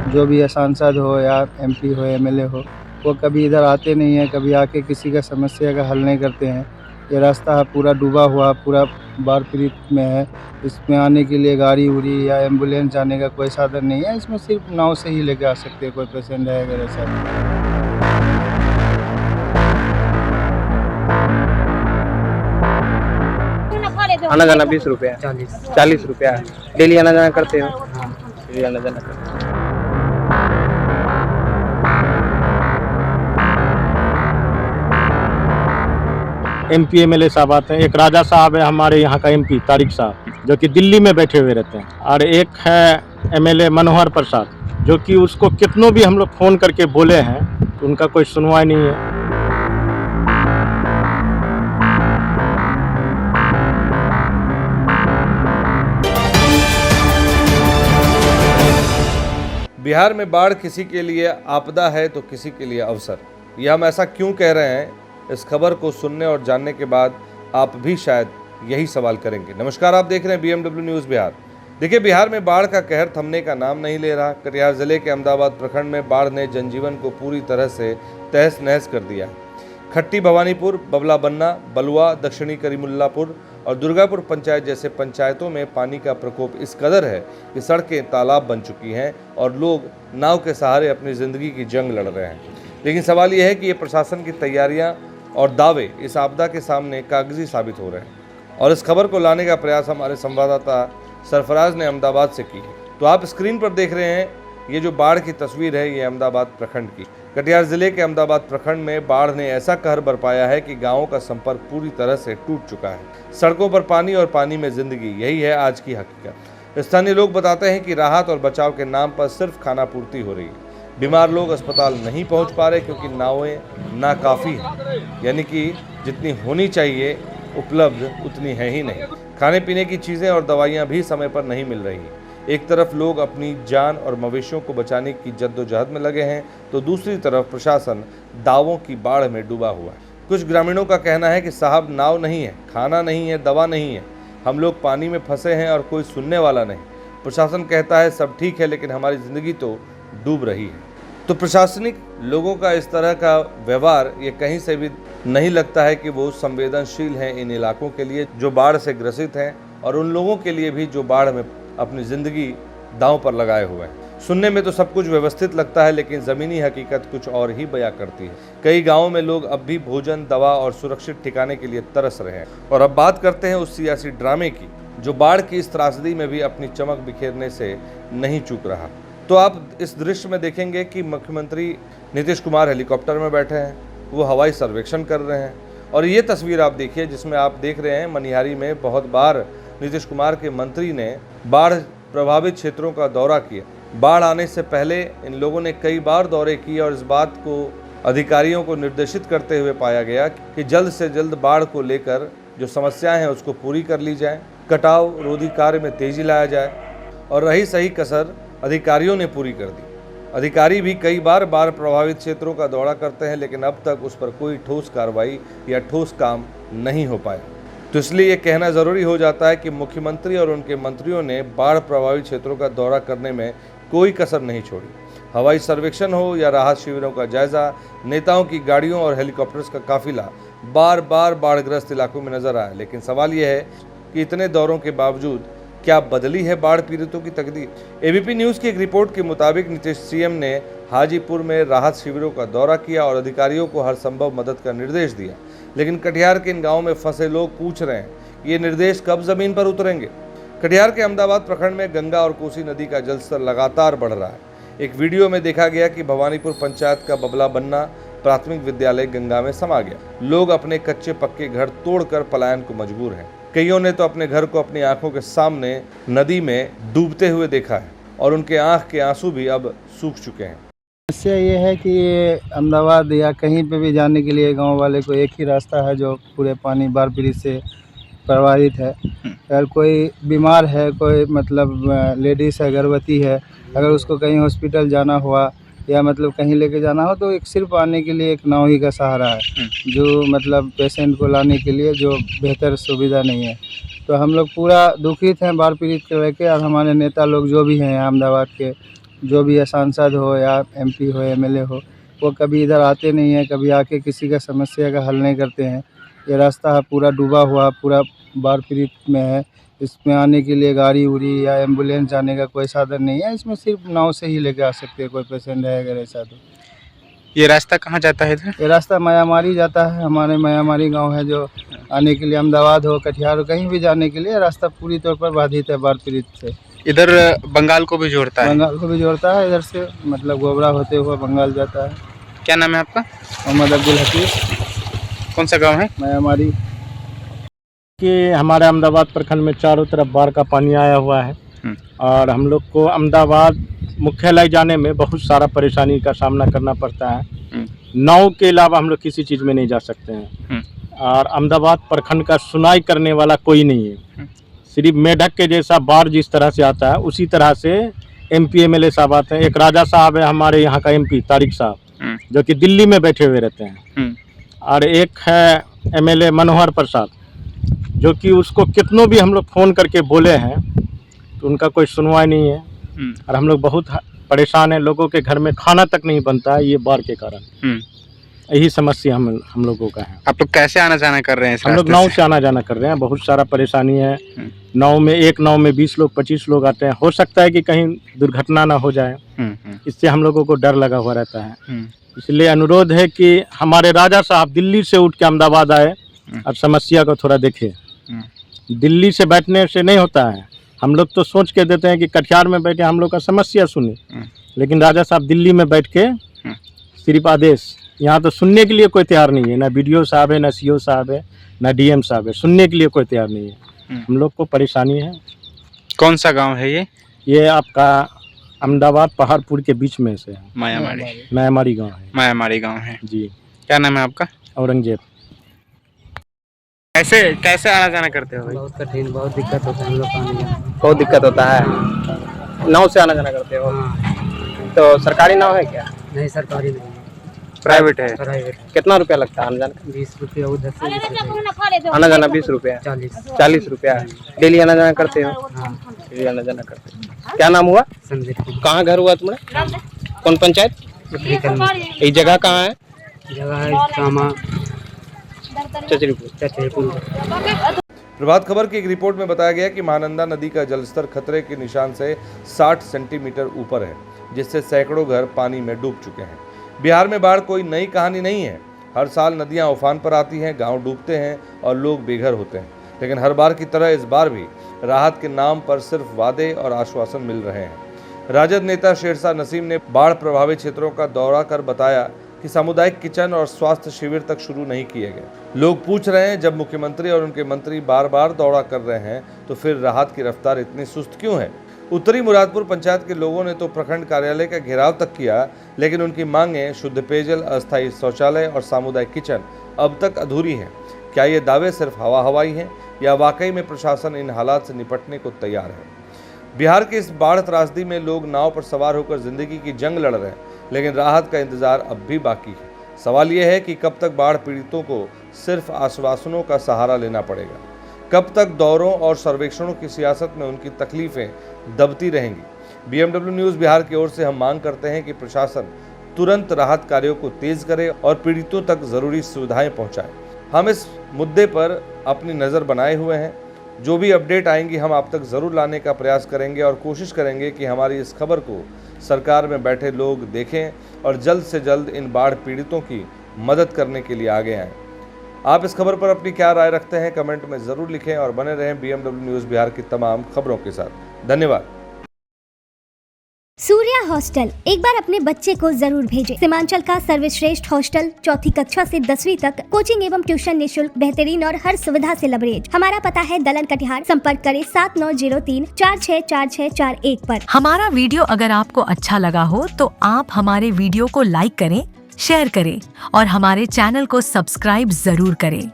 जो भी है सांसद हो या एमपी हो एमएलए हो, वो कभी इधर आते नहीं हैं, कभी आके किसी का समस्या का हल नहीं करते हैं। ये रास्ता पूरा डूबा हुआ, पूरा बाढ़ पीड़ित में है। इसमें आने के लिए गाड़ी-उड़ी या एम्बुलेंस जाने का कोई साधन नहीं है। इसमें सिर्फ नाव से ही लेके आ सकते हैं, कोई पेशेंट है अगर ऐसा। आना जाना 20 रुपया, 40 रुपया। डेली आना जाना करते हो? डेली आना जाना करते हो। एमपी एमएलए साहब आते हैं। एक राजा साहब है हमारे यहाँ का एमपी तारिक साहब, जो कि दिल्ली में बैठे हुए रहते हैं, और एक है एमएलए मनोहर प्रसाद, जो कि उसको कितनों भी हम लोग फ़ोन करके बोले हैं तो उनका कोई सुनवाई नहीं है। बिहार में बाढ़ किसी के लिए आपदा है तो किसी के लिए अवसर। यह हम ऐसा क्यों कह रहे हैं, इस खबर को सुनने और जानने के बाद आप भी शायद यही सवाल करेंगे। नमस्कार, आप देख रहे हैं बीएमडब्ल्यू न्यूज़ बिहार। देखिए, बिहार में बाढ़ का कहर थमने का नाम नहीं ले रहा। कटिहार जिले के अहमदाबाद प्रखंड में बाढ़ ने जनजीवन को पूरी तरह से तहस नहस कर दिया है। खट्टी भवानीपुर, बबला बन्ना, बलुआ, दक्षिणी करीमुल्लापुर और दुर्गापुर पंचायत जैसे पंचायतों में पानी का प्रकोप इस कदर है कि सड़कें तालाब बन चुकी हैं और लोग नाव के सहारे अपनी ज़िंदगी की जंग लड़ रहे हैं। लेकिन सवाल यह है कि ये प्रशासन की तैयारियां और दावे इस आपदा के सामने कागजी साबित हो रहे हैं। और इस खबर को लाने का प्रयास हमारे संवाददाता सरफराज ने अहमदाबाद से की है। तो आप स्क्रीन पर देख रहे हैं, ये जो बाढ़ की तस्वीर है, ये अहमदाबाद प्रखंड की। कटिहार जिले के अहमदाबाद प्रखंड में बाढ़ ने ऐसा कहर बरपाया है कि गांवों का संपर्क पूरी तरह से टूट चुका है। सड़कों पर पानी और पानी में जिंदगी, यही है आज की हकीकत। स्थानीय लोग बताते हैं कि राहत और बचाव के नाम पर सिर्फ खाना पूर्ति हो रही है। बीमार लोग अस्पताल नहीं पहुंच पा रहे क्योंकि नावें नाकाफ़ी हैं, यानी कि जितनी होनी चाहिए उपलब्ध उतनी है ही नहीं। खाने पीने की चीज़ें और दवाइयाँ भी समय पर नहीं मिल रही हैं। एक तरफ लोग अपनी जान और मवेशियों को बचाने की जद्दोजहद में लगे हैं, तो दूसरी तरफ प्रशासन दावों की बाढ़ में डूबा हुआ है। कुछ ग्रामीणों का कहना है कि साहब, नाव नहीं है, खाना नहीं है, दवा नहीं है, हम लोग पानी में फंसे हैं और कोई सुनने वाला नहीं। प्रशासन कहता है सब ठीक है, लेकिन हमारी ज़िंदगी तो डूब रही है। तो प्रशासनिक लोगों का इस तरह का व्यवहार, ये कहीं से भी नहीं लगता है कि वो संवेदनशील हैं इन इलाकों के लिए जो बाढ़ से ग्रसित हैं, और उन लोगों के लिए भी जो बाढ़ में अपनी ज़िंदगी दांव पर लगाए हुए हैं। सुनने में तो सब कुछ व्यवस्थित लगता है, लेकिन ज़मीनी हकीकत कुछ और ही बयां करती है। कई गांवों में लोग अब भी भोजन, दवा और सुरक्षित ठिकाने के लिए तरस रहे हैं। और अब बात करते हैं उस सियासी ड्रामे की जो बाढ़ की इस त्रासदी में भी अपनी चमक बिखेरने से नहीं चूक रहा। तो आप इस दृश्य में देखेंगे कि मुख्यमंत्री नीतीश कुमार हेलीकॉप्टर में बैठे हैं, वो हवाई सर्वेक्षण कर रहे हैं। और ये तस्वीर आप देखिए जिसमें आप देख रहे हैं मनिहारी में बहुत बार नीतीश कुमार के मंत्री ने बाढ़ प्रभावित क्षेत्रों का दौरा किया। बाढ़ आने से पहले इन लोगों ने कई बार दौरे किए और इस बात को अधिकारियों को निर्देशित करते हुए पाया गया कि जल्द से जल्द बाढ़ को लेकर जो समस्याएं हैं उसको पूरी कर ली जाए, कटाव रोधी कार्य में तेजी लाया जाए। और रही सही कसर अधिकारियों ने पूरी कर दी। अधिकारी भी कई बार बाढ़ प्रभावित क्षेत्रों का दौरा करते हैं, लेकिन अब तक उस पर कोई ठोस कार्रवाई या ठोस काम नहीं हो पाया। तो इसलिए ये कहना ज़रूरी हो जाता है कि मुख्यमंत्री और उनके मंत्रियों ने बाढ़ प्रभावित क्षेत्रों का दौरा करने में कोई कसर नहीं छोड़ी। हवाई सर्वेक्षण हो या राहत शिविरों का जायजा, नेताओं की गाड़ियों और हेलीकॉप्टर्स का काफिला बार बार बाढ़ग्रस्त इलाकों में नजर आया। लेकिन सवाल यह है कि इतने दौरों के बावजूद क्या बदली है बाढ़ पीड़ितों की तकदीर। एबीपी न्यूज़ की एक रिपोर्ट के मुताबिक नीतीश सीएम ने हाजीपुर में राहत शिविरों का दौरा किया और अधिकारियों को हर संभव मदद का निर्देश दिया। लेकिन कटिहार के इन गांवों में फंसे लोग पूछ रहे हैं कि ये निर्देश कब जमीन पर उतरेंगे। कटिहार के अहमदाबाद प्रखंड में गंगा और कोसी नदी का जलस्तर लगातार बढ़ रहा है। एक वीडियो में देखा गया कि भवानीपुर पंचायत का बबला बन्ना प्राथमिक विद्यालय गंगा में समा गया। लोग अपने कच्चे पक्के घर तोड़कर पलायन को मजबूर हैं। कईयों ने तो अपने घर को अपनी आंखों के सामने नदी में डूबते हुए देखा है और उनके आंख के आंसू भी अब सूख चुके हैं। समस्या ये है कि अहमदाबाद या कहीं पे भी जाने के लिए गांव वाले को एक ही रास्ता है जो पूरे पानी बाढ़ पीड़ित से प्रभावित है। अगर कोई बीमार है, कोई मतलब लेडीज़ है, गर्भवती है, अगर उसको कहीं हॉस्पिटल जाना हुआ या मतलब कहीं लेके जाना हो तो एक सिर्फ आने के लिए एक नाव ही का सहारा है, जो मतलब पेशेंट को लाने के लिए जो बेहतर सुविधा नहीं है। तो हम लोग पूरा दुखित हैं बाढ़ पीड़ित को लेके, और हमारे नेता लोग जो भी हैं अहमदाबाद के, जो भी है सांसद हो या MP हो MLA हो, वो कभी इधर आते नहीं हैं, कभी आके किसी का समस्या का हल नहीं करते हैं। ये रास्ता है पूरा डूबा हुआ, पूरा बाढ़ पीड़ित में है। इसमें आने के लिए गाड़ी उड़ी या एम्बुलेंस जाने का कोई साधन नहीं है। इसमें सिर्फ नाव से ही लेके आ सकते हैं, कोई पेशेंट है अगर ऐसा तो। ये रास्ता कहाँ जाता है इधर? ये रास्ता मायामारी जाता है, हमारे मायामारी गांव है, जो आने के लिए अहमदाबाद हो, कटिहार हो, कहीं भी जाने के लिए रास्ता पूरी तौर पर बाधित है बाढ़ पीड़ित से। इधर बंगाल को भी जोड़ता है? बंगाल को भी जोड़ता है, इधर से मतलब गोबरा होते हुए बंगाल जाता है। क्या नाम है आपका? मोहम्मद अब्दुल हफीज। कौन सा गांव है? मायामारी। कि हमारे अहमदाबाद प्रखंड में चारों तरफ बाढ़ का पानी आया हुआ है और हम लोग को अहमदाबाद मुख्यालय जाने में बहुत सारा परेशानी का सामना करना पड़ता है। नाव के अलावा हम लोग किसी चीज़ में नहीं जा सकते हैं और अहमदाबाद प्रखंड का सुनाई करने वाला कोई नहीं है। सिर्फ मेढक के जैसा बाढ़ जिस तरह से आता है उसी तरह से MP MLA साहब आते हैं। एक राजा साहब है हमारे यहाँ का MP तारिक साहब, जो कि दिल्ली में बैठे हुए रहते हैं, और एक है MLA मनोहर प्रसाद, जो कि उसको कितनों भी हम लोग फ़ोन करके बोले हैं तो उनका कोई सुनवाई नहीं है और हम लोग बहुत परेशान हैं। लोगों के घर में खाना तक नहीं बनता है ये बाढ़ के कारण। यही समस्या हम लोगों का है। आप लोग कैसे आना जाना कर रहे हैं? हम लोग नाव से आना जाना कर रहे हैं, बहुत सारा परेशानी है। नाव में एक नाव में 20 लोग 25 लोग आते हैं। हो सकता है कि कहीं दुर्घटना ना हो जाए, इससे हम लोगों को डर लगा हुआ रहता है। इसलिए अनुरोध है कि हमारे राजा साहब दिल्ली से उठ के अहमदाबाद आए और समस्या को थोड़ा देखें। दिल्ली से बैठने से नहीं होता है। हम लोग तो सोच के देते हैं कि कटिहार में बैठे हम लोग का समस्या सुने, लेकिन राजा साहब दिल्ली में बैठ के सिर्फ आदेश, यहाँ तो सुनने के लिए कोई तैयार नहीं है। ना BDO साहब है, ना CO साहब है, ना DM साहब है, सुनने के लिए कोई तैयार नहीं है। हम लोग को परेशानी है। कौन सा गांव है ये? ये आपका अहमदाबाद पहाड़पुर के बीच में से है। मायामारी गाँव है। मायामारी गांव है जी। क्या नाम है आपका? औरंगजेब। कैसे आना जाना करते हो भाई? बहुत कठिन, बहुत दिक्कत होता है हम लोग को आने जाने में। बहुत दिक्कत होता है। नाव से आना जाना करते हो? तो सरकारी नाव है क्या? नहीं, सरकारी नहीं, प्राइवेट है? प्राइवेट। कितना रुपया लगता है आना जाना? 20 रुपया उधर से 20 रुपया। आना जाना 20 रुपया? 40 रुपया। डेली आना जाना करते हो? हाँ। डेली आना जाना करते हो। क्या नाम हुआ? संजय कुमार। कहाँ घर हुआ तुम्हारा? कौन पंचायत? ये जगह कहाँ है? जगह है चामा चचरीपुर। प्रभात खबर की एक रिपोर्ट में बताया गया कि महानंदा नदी का जलस्तर खतरे के निशान से 60 सेंटीमीटर ऊपर है, जिससे सैकड़ों घर पानी में डूब चुके हैं। बिहार में बाढ़ कोई नई कहानी नहीं है। हर साल नदियां उफान पर आती हैं, गांव डूबते हैं और लोग बेघर होते हैं, लेकिन हर बार की तरह इस बार भी राहत के नाम पर सिर्फ वादे और आश्वासन मिल रहे हैं। राजद नेता शेरशाह नसीम ने बाढ़ प्रभावित क्षेत्रों का दौरा कर बताया कि सामुदायिक किचन और स्वास्थ्य शिविर तक शुरू नहीं किए गए। लोग पूछ रहे हैं, जब मुख्यमंत्री और उनके मंत्री बार बार दौरा कर रहे हैं तो फिर राहत की रफ्तार इतनी सुस्त क्यों है? उत्तरी मुरादपुर पंचायत के लोगों ने तो प्रखंड कार्यालय का घेराव तक किया, लेकिन उनकी मांगें शुद्ध पेयजल, अस्थायी शौचालय और सामुदायिक किचन अब तक अधूरी हैं। क्या ये दावे सिर्फ हवाई हैं या वाकई में प्रशासन इन हालात से निपटने को तैयार है? बिहार के इस बाढ़ त्रासदी में लोग नाव पर सवार होकर जिंदगी की जंग लड़ रहे हैं, लेकिन राहत का इंतजार अब भी बाकी है। सवाल यह है कि कब तक बाढ़ पीड़ितों को सिर्फ आश्वासनों का सहारा लेना पड़ेगा? कब तक दौरों और सर्वेक्षणों की सियासत में उनकी तकलीफें दबती रहेंगी? BMW न्यूज़ बिहार की ओर से हम मांग करते हैं कि प्रशासन तुरंत राहत कार्यों को तेज करे और पीड़ितों तक जरूरी सुविधाएं पहुंचाए। हम इस मुद्दे पर अपनी नज़र बनाए हुए हैं। जो भी अपडेट आएंगी हम आप तक ज़रूर लाने का प्रयास करेंगे और कोशिश करेंगे कि हमारी इस खबर को सरकार में बैठे लोग देखें और जल्द से जल्द इन बाढ़ पीड़ितों की मदद करने के लिए आगे आएं। आप इस खबर पर अपनी क्या राय रखते हैं कमेंट में ज़रूर लिखें और बने रहें BMW न्यूज़ बिहार की तमाम खबरों के साथ। धन्यवाद। सूर्या हॉस्टल एक बार अपने बच्चे को जरूर भेजें। सीमांचल का सर्वश्रेष्ठ हॉस्टल 4ठी कक्षा से 10वीं तक कोचिंग एवं ट्यूशन निःशुल्क, बेहतरीन और हर सुविधा से लबरेज। हमारा पता है दलन कटिहार। संपर्क करें 7903464641 पर। हमारा वीडियो अगर आपको अच्छा लगा हो तो आप हमारे वीडियो को लाइक करें, शेयर करें और हमारे चैनल को सब्सक्राइब जरूर करें।